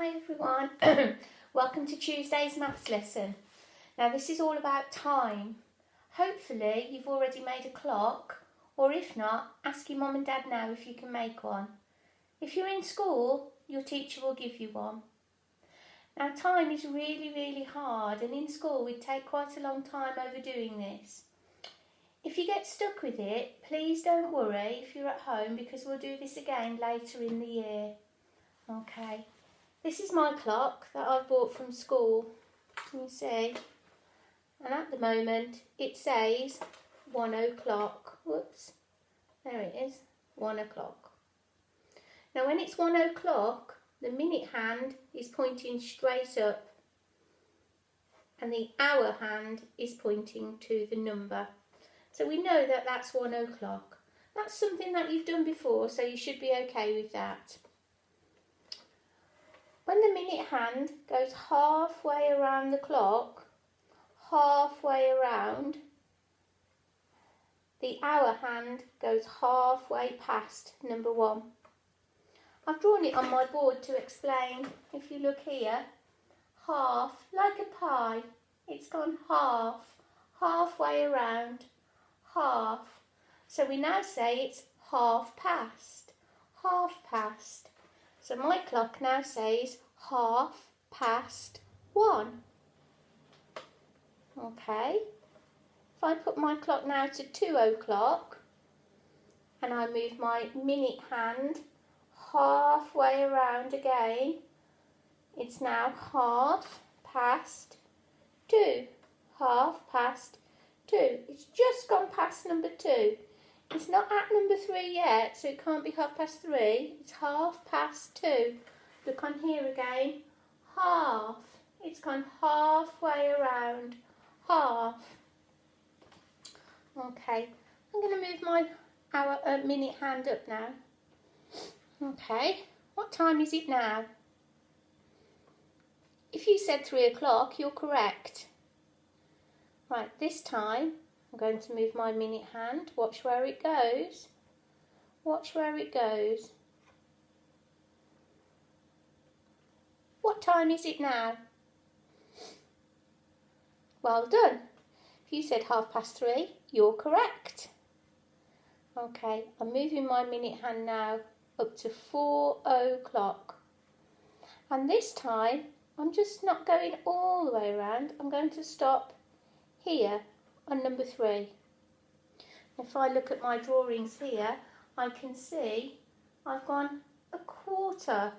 Hi everyone, welcome to Tuesday's maths lesson. Now this is all about time. Hopefully you've already made a clock, or if not, ask your mum and dad now if you can make one. If you're in school, your teacher will give you one. Now time is really hard, and in school we take quite a long time overdoing this. If you get stuck with it, please don't worry if you're at home, because we'll do this again later in the year. Okay. This is my clock that I've bought from school, can you see? And at the moment it says 1 o'clock. Whoops, there it is, 1 o'clock. Now when it's 1 o'clock, the minute hand is pointing straight up and the hour hand is pointing to the number. So we know that that's 1 o'clock. That's something that you've done before, so you should be okay with that. When the minute hand goes halfway around the clock, halfway around, the hour hand goes halfway past number 1. I've drawn it on my board to explain. If you look here, half, like a pie, it's gone halfway around, half. So we now say it's half past. So my clock now says 1:30. Okay. If I put my clock now to 2 o'clock and I move my minute hand halfway around again, it's now 2:30. 2:30. It's just gone past number 2. It's not at number 3 yet, so it can't be 3:30. It's 2:30. Look on here again. Half. It's gone halfway around. Half. Okay. I'm going to move my minute hand up now. Okay. What time is it now? If you said 3 o'clock, you're correct. Right, this time I'm going to move my minute hand. Watch where it goes. Watch where it goes. What time is it now? Well done. If you said 3:30, you're correct. Okay, I'm moving my minute hand now up to 4 o'clock. And this time, I'm just not going all the way around. I'm going to stop here on number 3. If I look at my drawings here, I can see I've gone a quarter.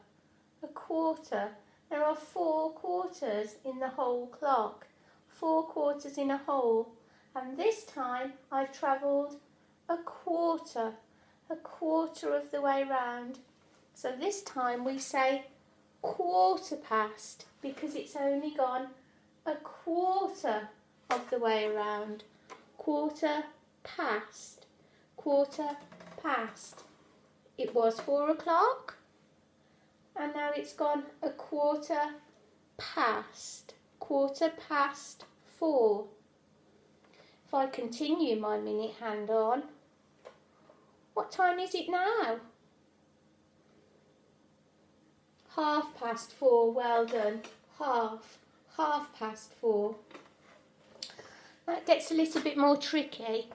There are 4 quarters in the whole clock. 4 quarters in a whole. And this time I've travelled a quarter of the way round. So this time we say 1/4 because it's only gone a quarter of the way around. 1/4. It was 4 o'clock and now it's gone a 1/4. 4. If I continue my minute hand on, what time is it now? 4:30. Well done. Half past 4. That gets a little bit more tricky.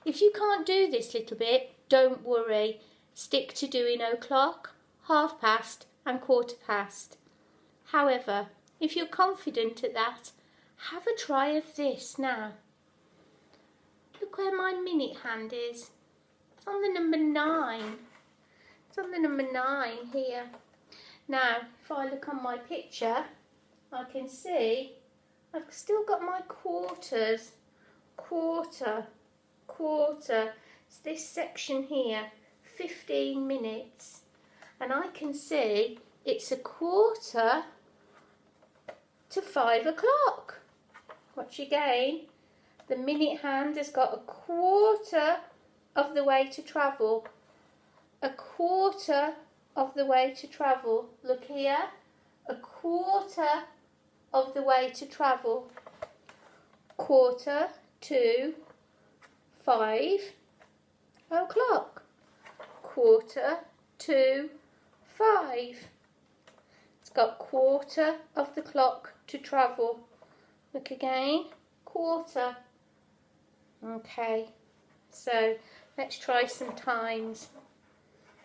If you can't do this little bit, don't worry. Stick to doing o'clock, 1/2 and 1/4. However, if you're confident at that, have a try of this now. Look where my minute hand is. It's on the number 9. It's on the number 9 here. Now, if I look on my picture, I can see I've still got my quarters. Quarter. It's this section here, 15 minutes. And I can see it's 1/4 to 5 o'clock. Watch again. The minute hand has got a quarter of the way to travel. A quarter of the way to travel. Look here. A quarter of the way to travel. 1/4 to 5 o'clock. 1/4 to 5. It's got quarter of the clock to travel. Look again, quarter. Okay, so let's try some times.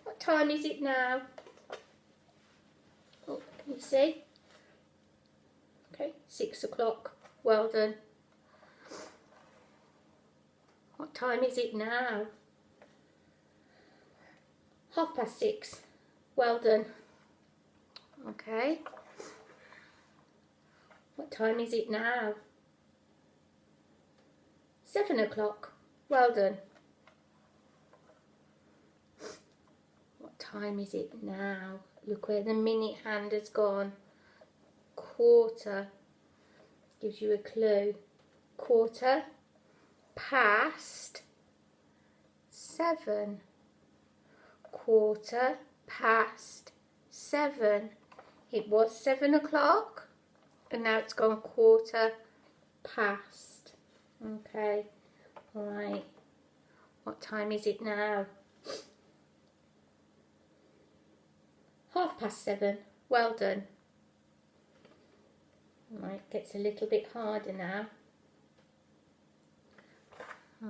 What time is it now? Oh, can you see? Okay, 6 o'clock. Well done. What time is it now? 6:30. Well done. Okay. What time is it now? 7 o'clock. Well done. What time is it now? Look where the minute hand has gone. Quarter. Gives you a clue. Quarter past 7. Quarter past 7. It was 7 o'clock and now it's gone quarter past. Okay, alright. What time is it now? 7:30. Well done. Right, gets a little bit harder now.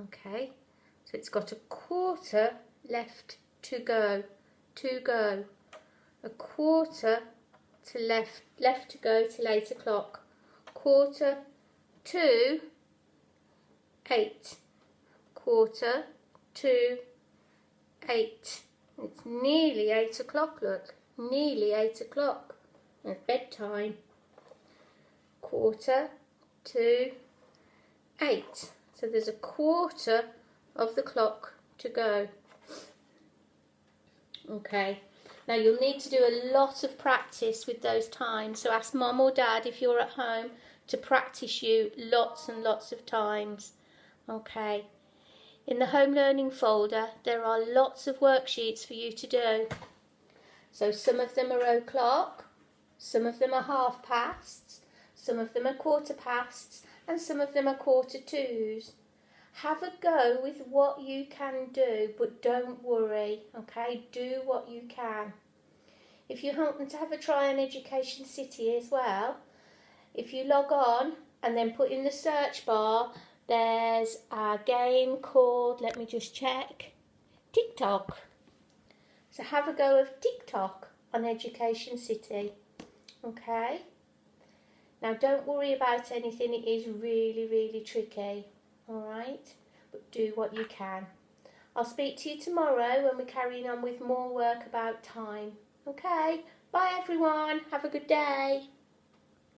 Okay, so it's got a quarter left to go. A quarter to left to go till 8 o'clock. Quarter to 8. Quarter to 8. It's nearly 8 o'clock, look. Nearly 8 o'clock. It's bedtime. Quarter to 8. So there's a quarter of the clock to go. Okay. Now you'll need to do a lot of practice with those times. So ask Mum or Dad if you're at home to practice you lots and lots of times. Okay. In the home learning folder there are lots of worksheets for you to do. So some of them are o'clock, some of them are half pasts, some of them are quarter pasts, and some of them are quarter twos. Have a go with what you can do, but don't worry, okay? Do what you can. If you happen to have a try on Education City as well, if you log on and then put in the search bar, there's a game called, let me just check, TikTok. So have a go of TikTok on Education City, okay? Now don't worry about anything, it is really, really tricky, alright? But do what you can. I'll speak to you tomorrow when we're carrying on with more work about time. Okay, bye everyone, have a good day.